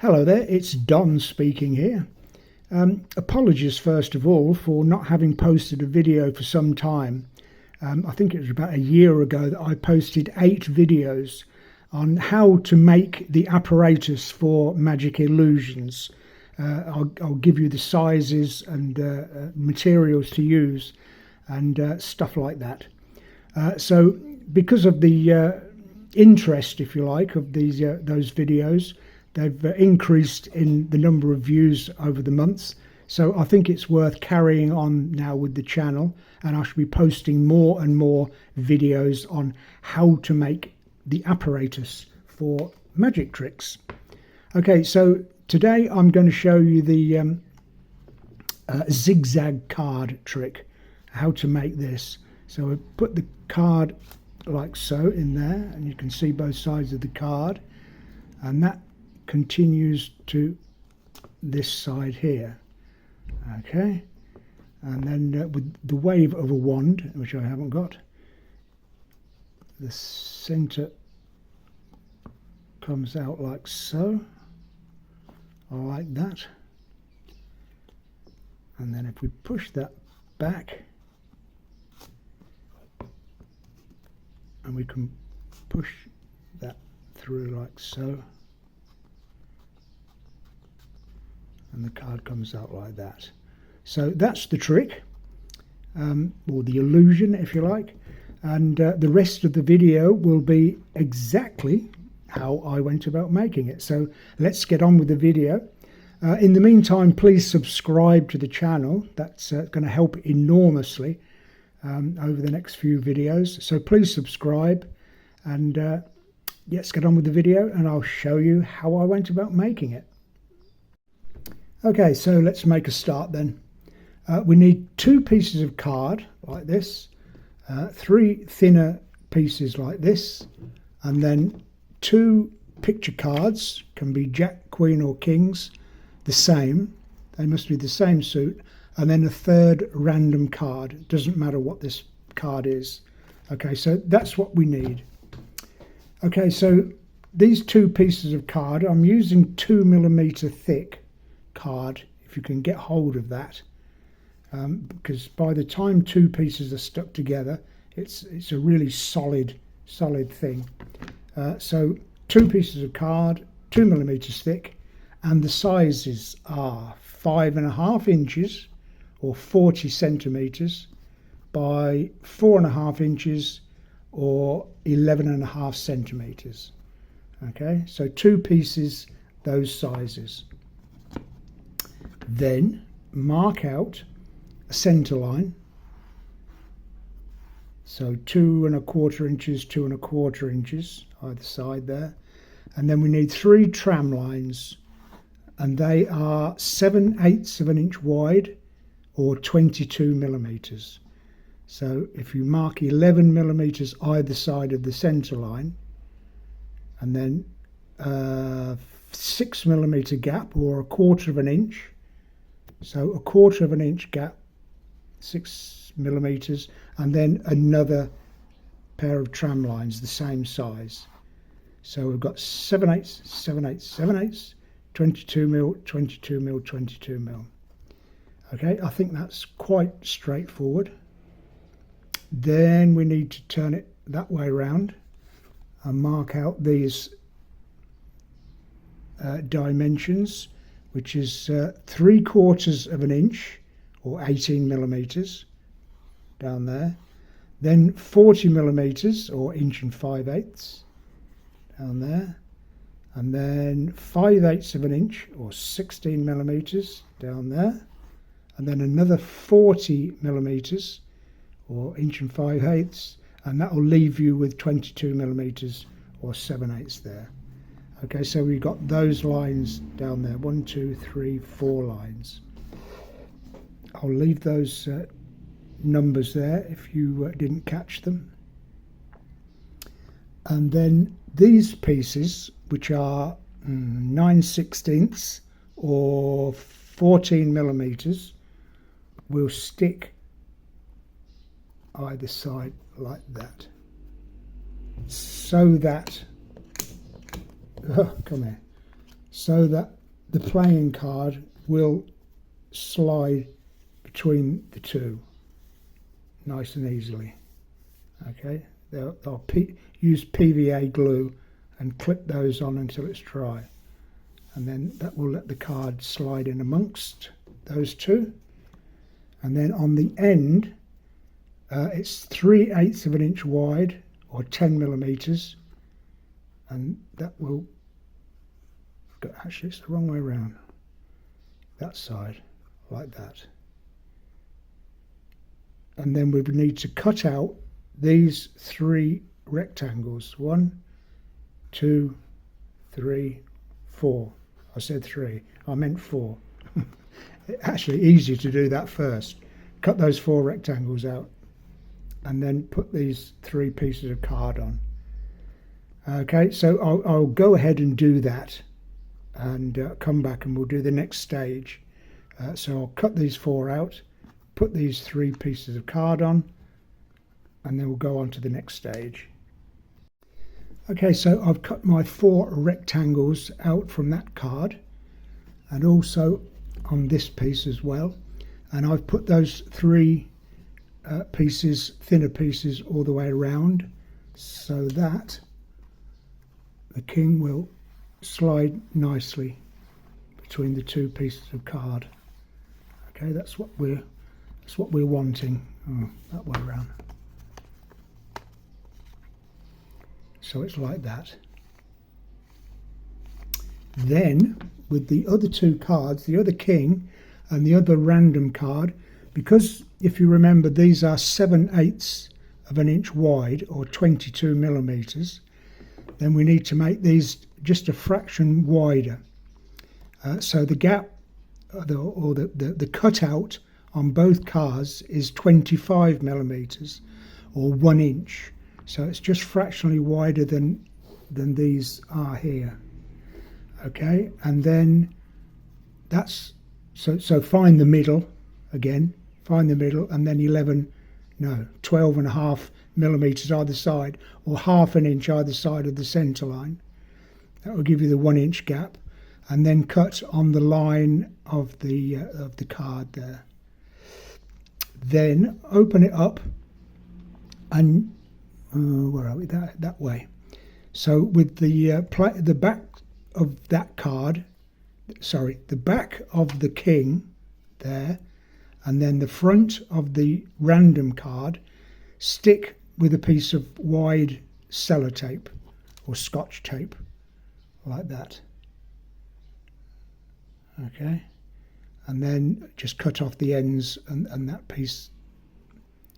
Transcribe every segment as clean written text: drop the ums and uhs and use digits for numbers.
Hello there, it's Don speaking here. Apologies first of all for not having posted a video for some time. I think it was about a year ago that I posted 8 videos on how to make the apparatus for magic illusions. I'll give you the sizes and materials to use and stuff like that. So because of the interest, if you like, of those videos, they've increased in the number of views over the months. So I think it's worth carrying on now with the channel, and I should be posting more and more videos on how to make the apparatus for magic tricks. Okay, so today I'm going to show you the zigzag card trick, how to make this. So I put the card like so in there, and you can see both sides of the card, and that continues to this side here. Okay, and then with the wave of a wand, which I haven't got, the center comes out like so, or like that, and then if we push that back, and we can push that through like so, and the card comes out like that. So that's the trick, or the illusion if you like, and the rest of the video will be exactly how I went about making it. So let's get on with the video. In the meantime, please subscribe to the channel. That's going to help enormously over the next few videos. So please subscribe, and let's get on with the video, and I'll show you how I went about making it. Okay, so let's make a start then. We need 2 pieces of card like this, 3 thinner pieces like this, and then 2 picture cards, can be Jack, Queen or Kings, the same, they must be the same suit, and then a 3rd random card. It doesn't matter what this card is. Okay, so that's what we need. Okay, so these 2 pieces of card, I'm using 2mm thick card, if you can get hold of that, because by the time 2 pieces are stuck together, it's a really solid thing. So 2 pieces of card, 2mm thick, and the sizes are 5.5 inches or 40 centimeters by 4.5 inches or 11.5 centimeters. Okay, so 2 pieces, those sizes. Then mark out a center line, so 2.25 inches, 2.25 inches either side there, and then we need 3 tram lines, and they are 7/8 of an inch wide or 22 millimeters. So if you mark 11 millimeters either side of the center line, and then 6mm gap or 1/4 of an inch, so 1/4 of an inch gap, 6 millimeters, and then another pair of tram lines the same size. So we've got 7/8, 7/8, 7/8, 22 mil, 22 mil, 22 mil. Okay, I think that's quite straightforward. Then we need to turn it that way around and mark out these dimensions, which is 3/4 of an inch or 18 millimeters down there, then 40 millimeters or 1 5/8 inches down there, and then 5/8 of an inch or 16 millimeters down there, and then another 40 millimeters or 1 5/8 inches, and that will leave you with 22 millimeters or 7/8 there. Okay, so we've got those lines down there, 1, 2, 3, 4 lines. I'll leave those numbers there if you didn't catch them. And then these pieces, which are 9/16 or 14 millimeters, will stick either side like that, so that come here, so that the playing card will slide between the two nice and easily. Okay, I'll use PVA glue and clip those on until it's dry, and then that will let the card slide in amongst those two. And then on the end, it's 3/8 of an inch wide, or 10 millimeters, and that will go, actually it's the wrong way around, that side, like that. And then we would need to cut out these 3 rectangles. 1, 2, 3, 4. I said 3, I meant 4. Actually easy to do that first. Cut those 4 rectangles out and then put these 3 pieces of card on. Okay, so I'll go ahead and do that and come back and we'll do the next stage. So I'll cut these 4 out, put these 3 pieces of card on, and then we'll go on to the next stage. Okay, so I've cut my 4 rectangles out from that card, and also on this piece as well, and I've put those 3 pieces, thinner pieces, all the way around, so that the king will slide nicely between the 2 pieces of card. Okay, that's what we're wanting. Oh, that way around. So it's like that. Then with the other 2 cards, the other king and the other random card, because if you remember these are 7/8 of an inch wide, or 22 millimeters, then we need to make these just a fraction wider. So the gap or the cutout on both cards is 25 millimeters, or 1 inch. So it's just fractionally wider than these are here. Okay, and then that's so find the middle again, find the middle, and then 12.5 millimeters either side, or half an inch either side of the center line. That will give you the 1 inch gap, and then cut on the line of the card there. Then open it up and where are we? That way. So with the back of that card, sorry, the back of the king there, and then the front of the random card, stick with a piece of wide sellotape or scotch tape, like that. Okay, and then just cut off the ends and that piece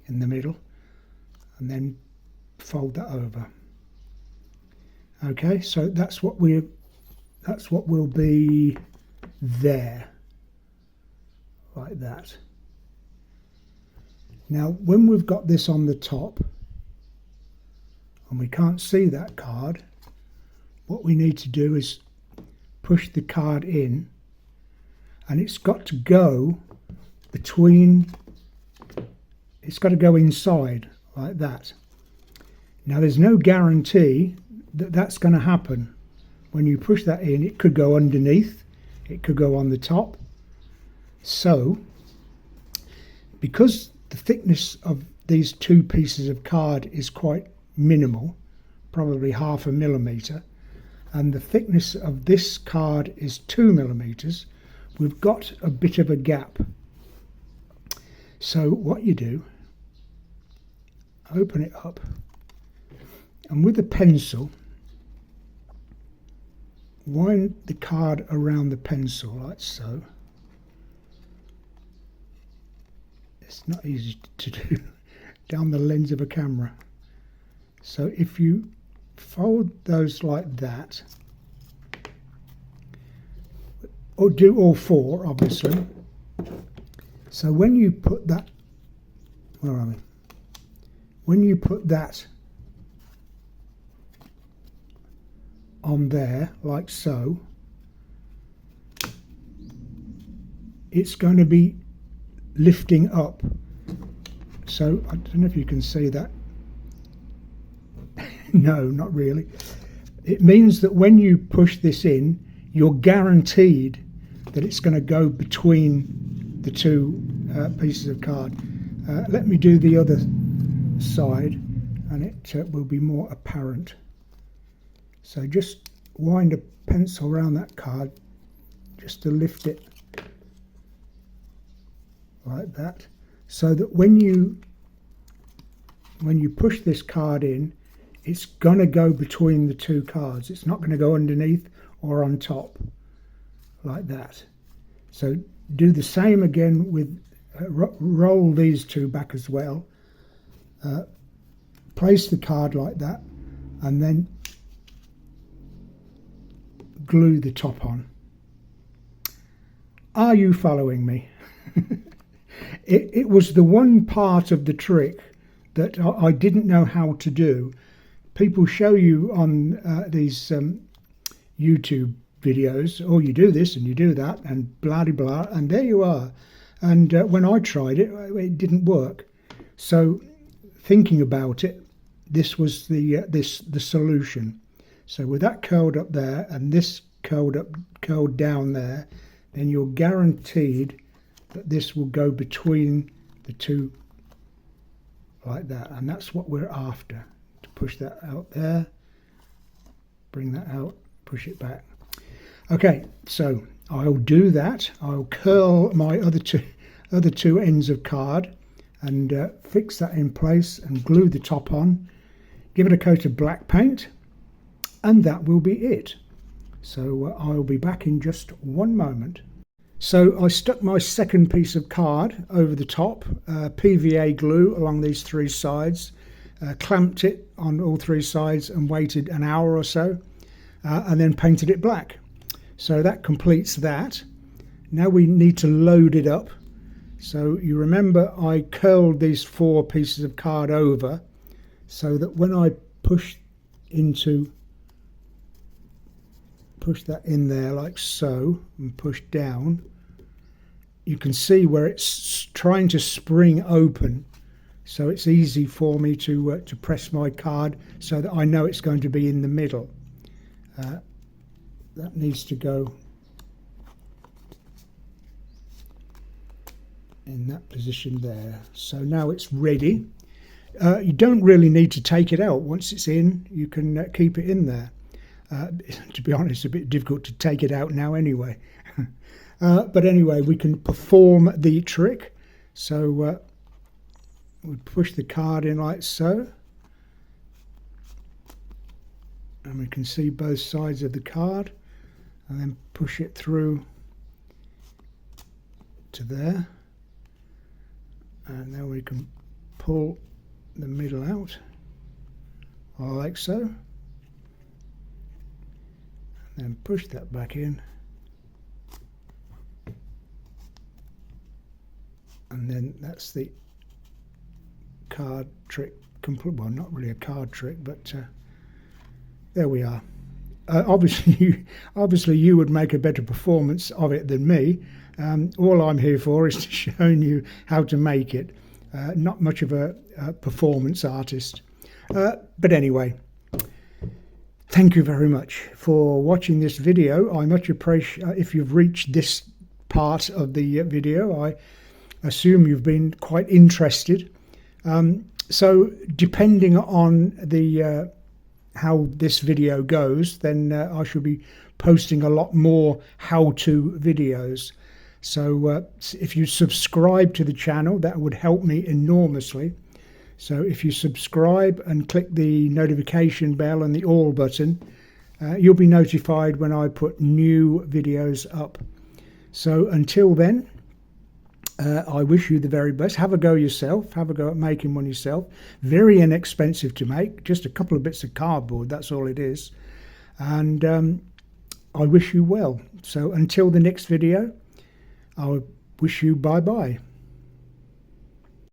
in the middle, and then fold that over. Okay, so that's what will be there, like that. Now when we've got this on the top and we can't see that card, what we need to do is push the card in, and it's got to go between, it's got to go inside like that. Now there's no guarantee that that's going to happen. When you push that in, it could go underneath, it could go on the top. So because the thickness of these 2 pieces of card is quite minimal, probably 0.5 millimeter, and the thickness of this card is 2 millimeters, we've got a bit of a gap. So what you do, open it up, and with a pencil, wind the card around the pencil like so. It's not easy to do down the lens of a camera. So if you fold those like that, or do all 4 obviously. So when you put that, where are we? When you put that on there like so, it's going to be lifting up. So I don't know if you can see that. No, not really. It means that when you push this in, you're guaranteed that it's going to go between the two pieces of card. Let me do the other side and it will be more apparent. So just wind a pencil around that card just to lift it like that, so that when you push this card in, it's going to go between the two cards. It's not going to go underneath or on top like that. So do the same again with roll these two back as well. Place the card like that and then glue the top on. Are you following me? It was the one part of the trick that I didn't know how to do. People show you on these YouTube videos, oh, you do this and you do that and blah de blah, and there you are. And when I tried it, it didn't work. So thinking about it, this was the solution. So with that curled up there and this curled down there, then you're guaranteed that this will go between the two like that, and that's what we're after. To push that out there, bring that out, push it back. Okay, so I'll do that. I'll curl my other two ends of card and fix that in place and glue the top on, give it a coat of black paint, and that will be it. So I'll be back in just one moment. So I stuck my second piece of card over the top, PVA glue along these three sides, clamped it on all three sides and waited an hour or so, and then painted it black. So that completes that. Now we need to load it up. So you remember I curled these four pieces of card over so that when I push that in there like so and push down, you can see where it's trying to spring open, so it's easy for me to press my card so that I know it's going to be in the middle. That needs to go in that position there. So now it's ready. You don't really need to take it out. Once it's in, you can keep it in there. To be honest, it's a bit difficult to take it out now anyway. But anyway, we can perform the trick. So we push the card in like so, and we can see both sides of the card, and then push it through to there, and then we can pull the middle out like so, and then push that back in, and then that's the card trick complete. Well, not really a card trick, but there we are. Obviously you would make a better performance of it than me. All I'm here for is to showing you how to make it. Not much of a performance artist, but anyway, thank you very much for watching this video. I much appreciate if you've reached this part of the video. I assume you've been quite interested. So depending on the how this video goes, then I should be posting a lot more how-to videos. So if you subscribe to the channel, that would help me enormously. So if you subscribe and click the notification bell and the all button, you'll be notified when I put new videos up. So until then, I wish you the very best. Have a go yourself. Have a go at making one yourself. Very inexpensive to make. Just a couple of bits of cardboard. That's all it is. And I wish you well. So until the next video, I wish you bye-bye.